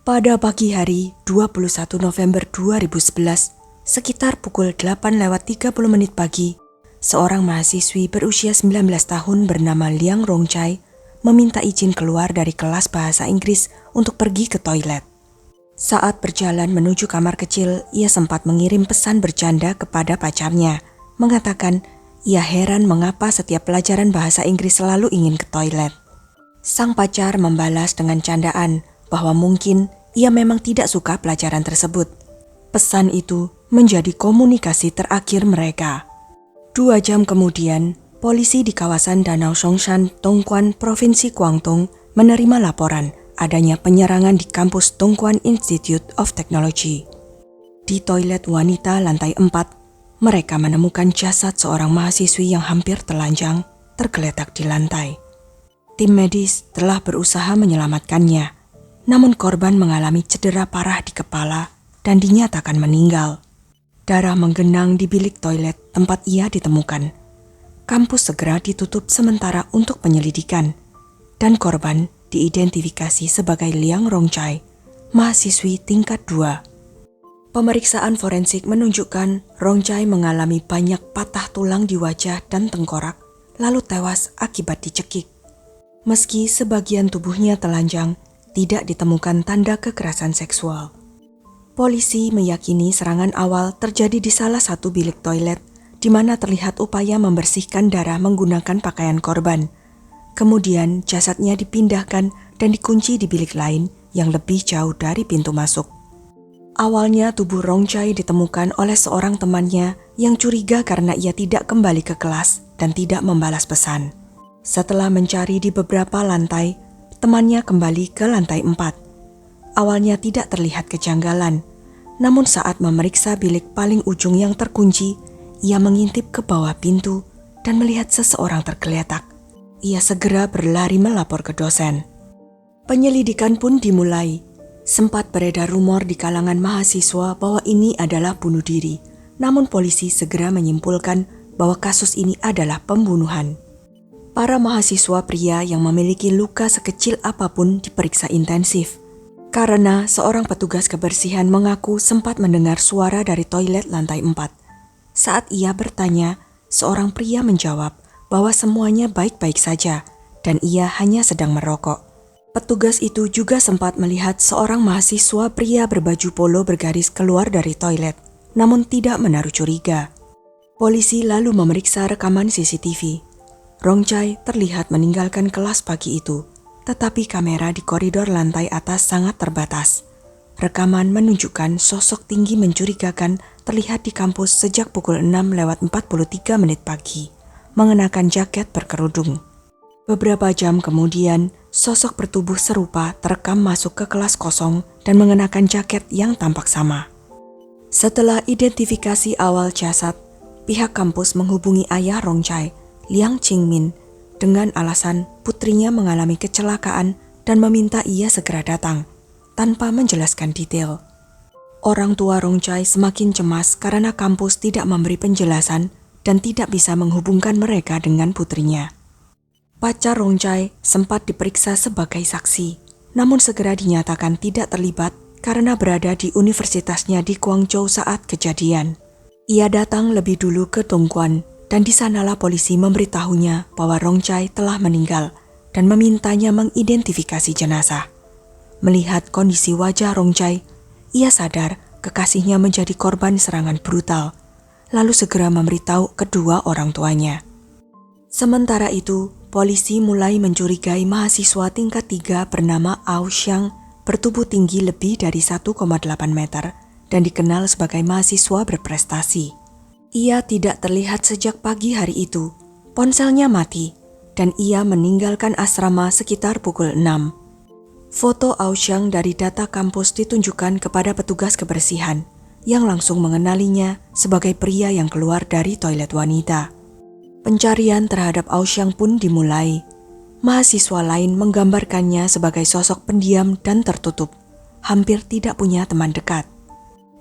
Pada pagi hari 21 November 2011, sekitar pukul 8:30 pagi, seorang mahasiswi berusia 19 tahun bernama Liang Rongchai meminta izin keluar dari kelas bahasa Inggris untuk pergi ke toilet. Saat berjalan menuju kamar kecil, ia sempat mengirim pesan bercanda kepada pacarnya, mengatakan ia heran mengapa setiap pelajaran bahasa Inggris selalu ingin ke toilet. Sang pacar membalas dengan candaan bahwa mungkin ia memang tidak suka pelajaran tersebut. Pesan itu menjadi komunikasi terakhir mereka. 2 jam kemudian, polisi di kawasan Danau Songshan, Dongguan, Provinsi Guangdong menerima laporan adanya penyerangan di kampus Dongguan Institute of Technology. Di toilet wanita lantai 4, mereka menemukan jasad seorang mahasiswi yang hampir telanjang tergeletak di lantai. Tim medis telah berusaha menyelamatkannya, namun korban mengalami cedera parah di kepala dan dinyatakan meninggal. Darah menggenang di bilik toilet tempat ia ditemukan. Kampus segera ditutup sementara untuk penyelidikan, dan korban diidentifikasi sebagai Liang Rongchai, mahasiswi tingkat 2. Pemeriksaan forensik menunjukkan Rongchai mengalami banyak patah tulang di wajah dan tengkorak, lalu tewas akibat dicekik. Meski sebagian tubuhnya telanjang, tidak ditemukan tanda kekerasan seksual. Polisi meyakini serangan awal terjadi di salah satu bilik toilet, di mana terlihat upaya membersihkan darah menggunakan pakaian korban. Kemudian jasadnya dipindahkan dan dikunci di bilik lain yang lebih jauh dari pintu masuk. Awalnya tubuh Rongchai ditemukan oleh seorang temannya yang curiga karena ia tidak kembali ke kelas dan tidak membalas pesan. Setelah mencari di beberapa lantai, temannya kembali ke lantai 4. Awalnya tidak terlihat kejanggalan, namun saat memeriksa bilik paling ujung yang terkunci, ia mengintip ke bawah pintu dan melihat seseorang tergeletak. Ia segera berlari melapor ke dosen. Penyelidikan pun dimulai. Sempat beredar rumor di kalangan mahasiswa bahwa ini adalah bunuh diri, namun polisi segera menyimpulkan bahwa kasus ini adalah pembunuhan. Para mahasiswa pria yang memiliki luka sekecil apapun diperiksa intensif, karena seorang petugas kebersihan mengaku sempat mendengar suara dari toilet lantai 4. Saat ia bertanya, seorang pria menjawab bahwa semuanya baik-baik saja dan ia hanya sedang merokok. Petugas itu juga sempat melihat seorang mahasiswa pria berbaju polo bergaris keluar dari toilet, namun tidak menaruh curiga. Polisi lalu memeriksa rekaman CCTV. Rongchai terlihat meninggalkan kelas pagi itu, tetapi kamera di koridor lantai atas sangat terbatas. Rekaman menunjukkan sosok tinggi mencurigakan terlihat di kampus sejak pukul 6:43 pagi, mengenakan jaket berkerudung. Beberapa jam kemudian, sosok bertubuh serupa terekam masuk ke kelas kosong dan mengenakan jaket yang tampak sama. Setelah identifikasi awal jasad, pihak kampus menghubungi ayah Rongchai, Liang Qingmin, dengan alasan putrinya mengalami kecelakaan dan meminta ia segera datang, tanpa menjelaskan detail. Orang tua Rongchai semakin cemas karena kampus tidak memberi penjelasan dan tidak bisa menghubungkan mereka dengan putrinya. Pacar Rongchai sempat diperiksa sebagai saksi, namun segera dinyatakan tidak terlibat karena berada di universitasnya di Guangzhou saat kejadian. Ia datang lebih dulu ke Dongguan, dan di sanalah polisi memberitahunya bahwa Rongchai telah meninggal dan memintanya mengidentifikasi jenazah. Melihat kondisi wajah Rongchai, ia sadar kekasihnya menjadi korban serangan brutal, lalu segera memberitahu kedua orang tuanya. Sementara itu, polisi mulai mencurigai mahasiswa tingkat 3 bernama Ao Xiang bertubuh tinggi lebih dari 1,8 meter dan dikenal sebagai mahasiswa berprestasi. Ia tidak terlihat sejak pagi hari itu. Ponselnya mati dan ia meninggalkan asrama sekitar pukul 6. Foto Ao Xiang dari data kampus ditunjukkan kepada petugas kebersihan yang langsung mengenalinya sebagai pria yang keluar dari toilet wanita. Pencarian terhadap Ao Xiang pun dimulai. Mahasiswa lain menggambarkannya sebagai sosok pendiam dan tertutup, hampir tidak punya teman dekat.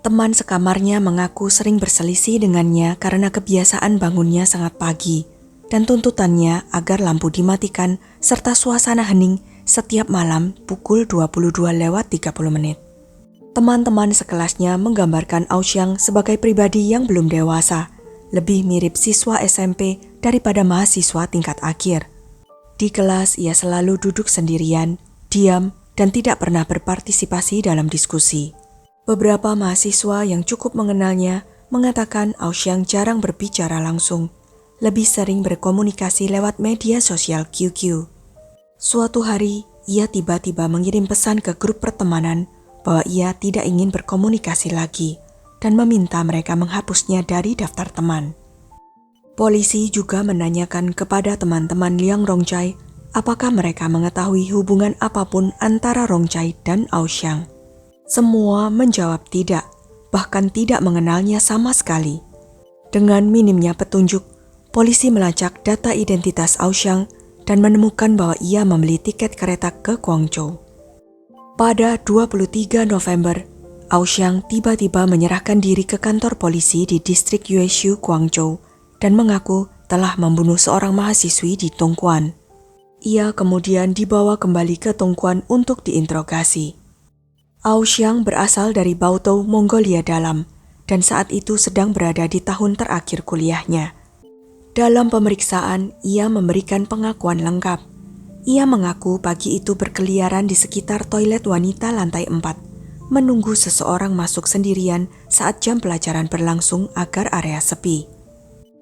Teman sekamarnya mengaku sering berselisih dengannya karena kebiasaan bangunnya sangat pagi dan tuntutannya agar lampu dimatikan serta suasana hening setiap malam pukul 22:30. Teman-teman sekelasnya menggambarkan Auxiang sebagai pribadi yang belum dewasa, lebih mirip siswa SMP daripada mahasiswa tingkat akhir. Di kelas ia selalu duduk sendirian, diam, dan tidak pernah berpartisipasi dalam diskusi. Beberapa mahasiswa yang cukup mengenalnya mengatakan Auxiang jarang berbicara langsung, lebih sering berkomunikasi lewat media sosial QQ. Suatu hari, ia tiba-tiba mengirim pesan ke grup pertemanan bahwa ia tidak ingin berkomunikasi lagi dan meminta mereka menghapusnya dari daftar teman. Polisi juga menanyakan kepada teman-teman Liang Rongchai apakah mereka mengetahui hubungan apapun antara Rongchai dan Auxiang. Semua menjawab tidak, bahkan tidak mengenalnya sama sekali. Dengan minimnya petunjuk, polisi melacak data identitas Auxiang dan menemukan bahwa ia membeli tiket kereta ke Guangzhou. Pada 23 November, Auxiang tiba-tiba menyerahkan diri ke kantor polisi di distrik Yueshu, Guangzhou, dan mengaku telah membunuh seorang mahasiswi di Tongguan. Ia kemudian dibawa kembali ke Tongguan untuk diinterogasi. Auxiang berasal dari Baotou, Mongolia Dalam, dan saat itu sedang berada di tahun terakhir kuliahnya. Dalam pemeriksaan, ia memberikan pengakuan lengkap. Ia mengaku pagi itu berkeliaran di sekitar toilet wanita lantai 4, menunggu seseorang masuk sendirian saat jam pelajaran berlangsung agar area sepi.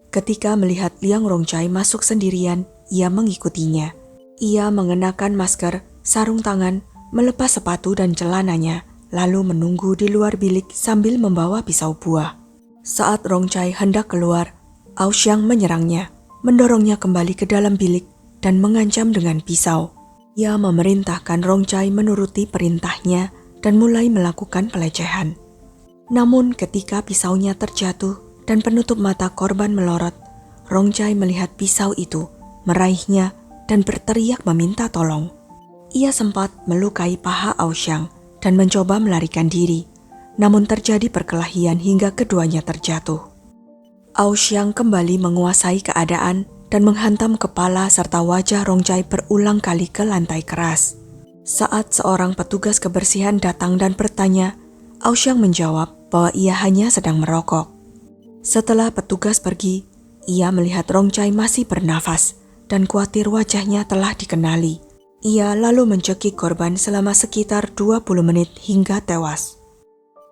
Ketika melihat Liang Rongchai masuk sendirian, ia mengikutinya. Ia mengenakan masker, sarung tangan, melepas sepatu dan celananya, lalu menunggu di luar bilik sambil membawa pisau buah. Saat Rongchai hendak keluar, Auxiang menyerangnya, mendorongnya kembali ke dalam bilik, dan mengancam dengan pisau. Ia memerintahkan Rongchai menuruti perintahnya dan mulai melakukan pelecehan. Namun ketika pisaunya terjatuh dan penutup mata korban melorot, Rongchai melihat pisau itu, meraihnya, dan berteriak meminta tolong. Ia sempat melukai paha Auxiang dan mencoba melarikan diri, namun terjadi perkelahian hingga keduanya terjatuh. Auxiang kembali menguasai keadaan dan menghantam kepala serta wajah Rongchai berulang kali ke lantai keras. Saat seorang petugas kebersihan datang dan bertanya, Auxiang menjawab bahwa ia hanya sedang merokok. Setelah petugas pergi, ia melihat Rongchai masih bernafas dan khawatir wajahnya telah dikenali. Ia lalu mencekik korban selama sekitar 20 menit hingga tewas.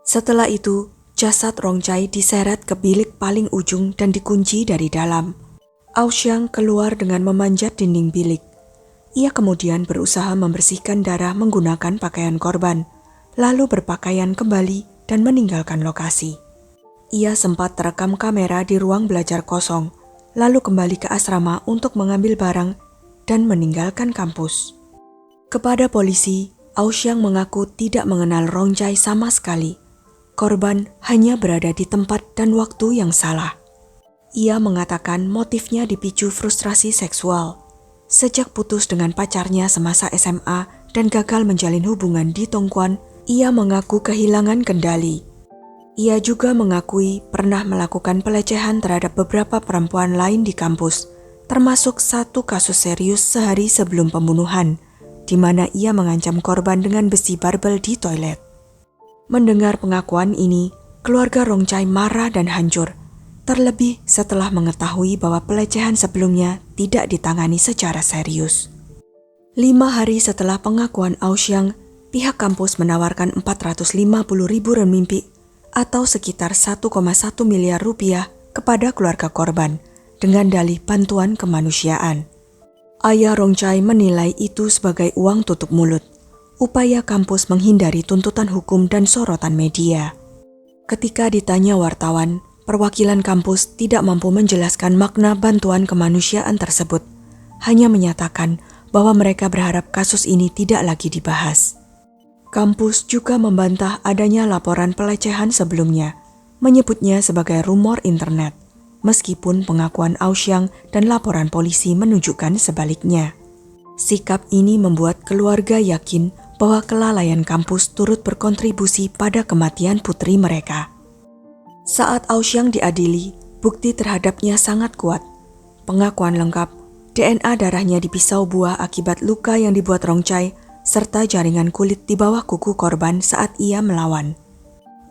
Setelah itu, jasad Rongchai diseret ke bilik paling ujung dan dikunci dari dalam. Auxiang keluar dengan memanjat dinding bilik. Ia kemudian berusaha membersihkan darah menggunakan pakaian korban, lalu berpakaian kembali dan meninggalkan lokasi. Ia sempat terekam kamera di ruang belajar kosong, lalu kembali ke asrama untuk mengambil barang dan meninggalkan kampus. Kepada polisi, Auxiang mengaku tidak mengenal Rongchai sama sekali. Korban hanya berada di tempat dan waktu yang salah. Ia mengatakan motifnya dipicu frustrasi seksual. Sejak putus dengan pacarnya semasa SMA dan gagal menjalin hubungan di Tongguan, ia mengaku kehilangan kendali. Ia juga mengakui pernah melakukan pelecehan terhadap beberapa perempuan lain di kampus, termasuk satu kasus serius sehari sebelum pembunuhan, di mana ia mengancam korban dengan besi barbel di toilet. Mendengar pengakuan ini, keluarga Rongchai marah dan hancur, terlebih setelah mengetahui bahwa pelecehan sebelumnya tidak ditangani secara serius. 5 hari setelah pengakuan Auxiang, pihak kampus menawarkan 450.000 renminbi atau sekitar 1,1 miliar rupiah kepada keluarga korban dengan dalih bantuan kemanusiaan. Ayah Rongchai menilai itu sebagai uang tutup mulut, upaya kampus menghindari tuntutan hukum dan sorotan media. Ketika ditanya wartawan, perwakilan kampus tidak mampu menjelaskan makna bantuan kemanusiaan tersebut, hanya menyatakan bahwa mereka berharap kasus ini tidak lagi dibahas. Kampus juga membantah adanya laporan pelecehan sebelumnya, menyebutnya sebagai rumor internet, meskipun pengakuan Auxiang dan laporan polisi menunjukkan sebaliknya. Sikap ini membuat keluarga yakin bahwa kelalaian kampus turut berkontribusi pada kematian putri mereka. Saat Auxiang diadili, bukti terhadapnya sangat kuat. Pengakuan lengkap, DNA darahnya di pisau buah akibat luka yang dibuat Rongchai, serta jaringan kulit di bawah kuku korban saat ia melawan.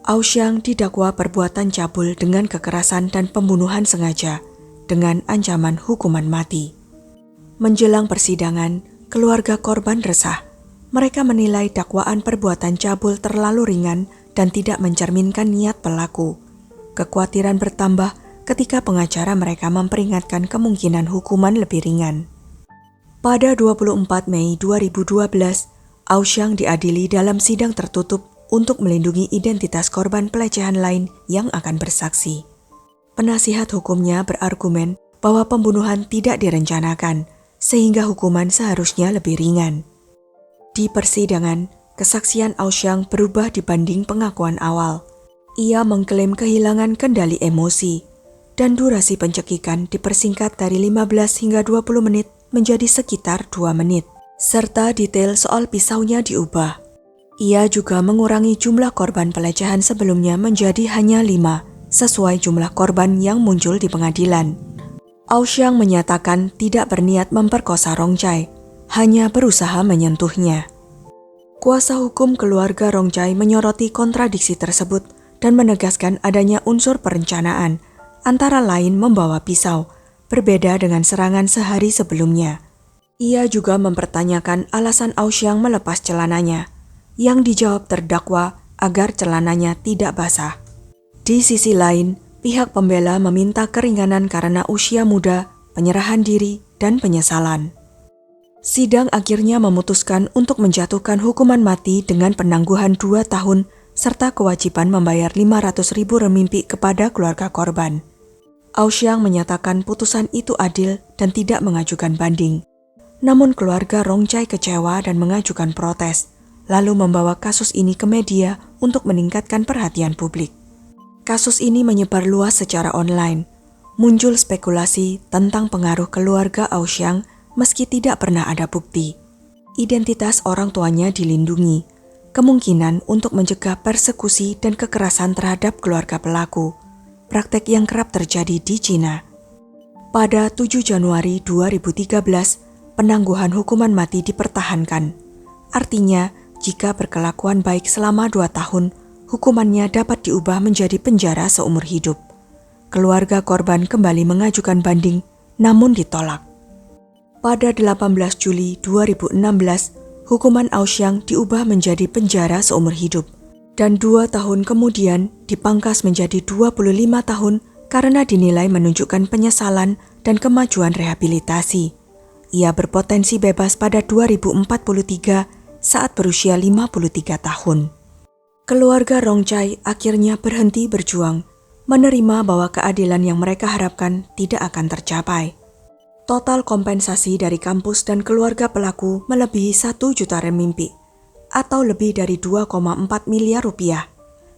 Auxiang didakwa perbuatan cabul dengan kekerasan dan pembunuhan sengaja, dengan ancaman hukuman mati. Menjelang persidangan, keluarga korban resah. Mereka menilai dakwaan perbuatan cabul terlalu ringan dan tidak mencerminkan niat pelaku. Kekhawatiran bertambah ketika pengacara mereka memperingatkan kemungkinan hukuman lebih ringan. Pada 24 Mei 2012, Auxiang diadili dalam sidang tertutup untuk melindungi identitas korban pelecehan lain yang akan bersaksi. Penasihat hukumnya berargumen bahwa pembunuhan tidak direncanakan, sehingga hukuman seharusnya lebih ringan. Di persidangan, kesaksian Auxiang berubah dibanding pengakuan awal. Ia mengklaim kehilangan kendali emosi, dan durasi pencekikan dipersingkat dari 15 hingga 20 menit menjadi sekitar 2 menit, serta detail soal pisaunya diubah. Ia juga mengurangi jumlah korban pelecehan sebelumnya menjadi hanya 5, sesuai jumlah korban yang muncul di pengadilan. Auxiang menyatakan tidak berniat memperkosa Rongchai, hanya berusaha menyentuhnya. Kuasa hukum keluarga Rongchai menyoroti kontradiksi tersebut dan menegaskan adanya unsur perencanaan, antara lain membawa pisau, berbeda dengan serangan sehari sebelumnya. Ia juga mempertanyakan alasan Auxiang melepas celananya, yang dijawab terdakwa agar celananya tidak basah. Di sisi lain, pihak pembela meminta keringanan karena usia muda, penyerahan diri, dan penyesalan. Sidang akhirnya memutuskan untuk menjatuhkan hukuman mati dengan penangguhan 2 tahun serta kewajiban membayar 500.000 renminbi kepada keluarga korban. Auxiang menyatakan putusan itu adil dan tidak mengajukan banding. Namun keluarga Rongchai kecewa dan mengajukan protes, lalu membawa kasus ini ke media untuk meningkatkan perhatian publik. Kasus ini menyebar luas secara online. Muncul spekulasi tentang pengaruh keluarga Auxiang meski tidak pernah ada bukti. Identitas orang tuanya dilindungi, kemungkinan untuk mencegah persekusi dan kekerasan terhadap keluarga pelaku, praktek yang kerap terjadi di Cina. Pada 7 Januari 2013, penangguhan hukuman mati dipertahankan. Artinya, jika berkelakuan baik selama 2 tahun, hukumannya dapat diubah menjadi penjara seumur hidup. Keluarga korban kembali mengajukan banding, namun ditolak. Pada 18 Juli 2016, hukuman Auxiang diubah menjadi penjara seumur hidup, dan 2 tahun kemudian dipangkas menjadi 25 tahun karena dinilai menunjukkan penyesalan dan kemajuan rehabilitasi. Ia berpotensi bebas pada 2043 saat berusia 53 tahun. Keluarga Rongchai akhirnya berhenti berjuang, menerima bahwa keadilan yang mereka harapkan tidak akan tercapai. Total kompensasi dari kampus dan keluarga pelaku melebihi 1 juta renminbi, atau lebih dari 2,4 miliar rupiah.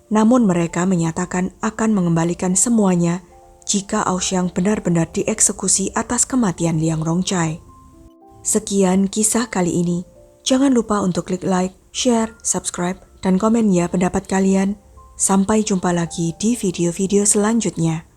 Namun mereka menyatakan akan mengembalikan semuanya jika Auxiang benar-benar dieksekusi atas kematian Liang Rongchai. Sekian kisah kali ini. Jangan lupa untuk klik like, share, subscribe, dan komen ya pendapat kalian. Sampai jumpa lagi di video-video selanjutnya.